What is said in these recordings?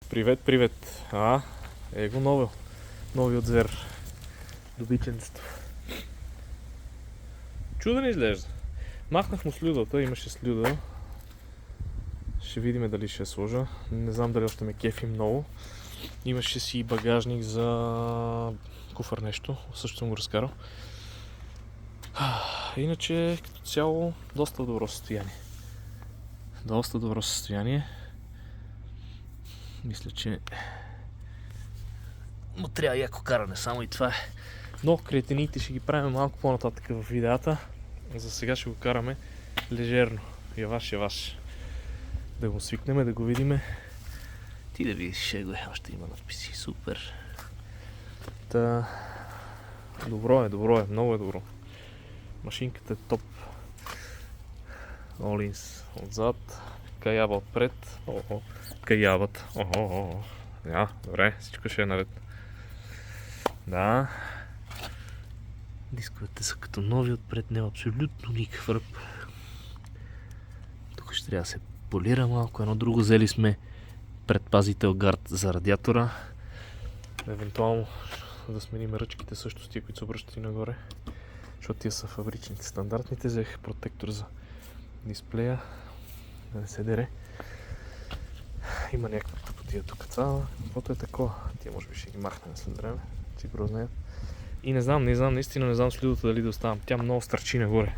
Привет, привет. Его новият звер. Добиченцето. Чуден изглежда. Махнах му слюдата, имаше слюда. Ще видим дали ще я сложа. Не знам дали още ме кефи много. Имаше си багажник за куфър нещо. Също съм го разкарал. Иначе като цяло доста добро състояние. Доста добро състояние. Мисля, че му трябва яко каране, само и това е. Но креатините ще ги правим малко по-нататък в видеята. За сега ще го караме лежерно. Яваш. Да го свикнем, да го видиме. Ти да видиш, още има надписи. Супер. Добро е, много е добро. Машинката е топ. Олинс отзад, каява отпред. Каяват. Добре, всичко ще е наред. Да. Дисковете са като нови отпред, няма абсолютно никакъв ръб. Тук ще трябва да се полира малко. Едно друго взели сме предпазител гард за радиатора. Евентуално да сменим ръчките също с тия, които се обръщат и нагоре. Защото тия са фабричните, стандартните. Взех протектор за дисплея, да не се дере. Има някаква тъпотия тук цяла. Каквото е такова. Тия може би ще ги махнем след време. Сигурно знаят. И не знам, наистина не знам слюдата дали да оставам. Тя много стърчи нагоре.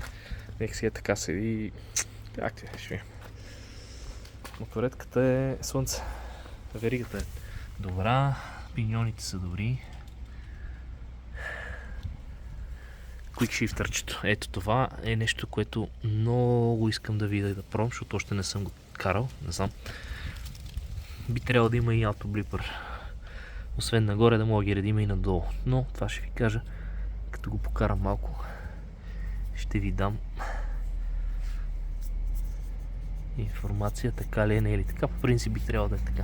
Нека си е така седи и... Как ти ще видим. Моторетката е слънце. Веригата е добра. Пиньоните са добри. Quick Shifter-чето. Ето това е нещо, което много искам да видя и да пробвам, защото още не съм го карал. Не знам. Би трябвало да има и автоблипър. Освен нагоре да мога да ги редим и надолу. Но това ще ви кажа, като го покарам малко. Ще ви дам информация, така ли е, не е ли така. По принцип би трябвало да е така.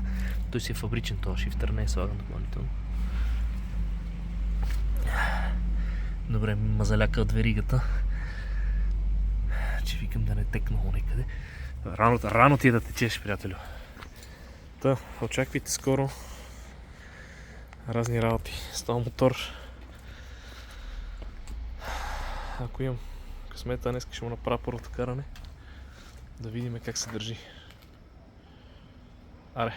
Той си е фабричен този шифтър, не е слаган допълнително. Добре, мазаляка от веригата. Че викам да не текна някъде. Рано ти е да течеш, приятелю. Очаквайте скоро разни работи с този мотор. Ако имам късмета, днес ще му направя първото каране. Да видим как се държи. Аре,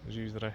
живи и здраве!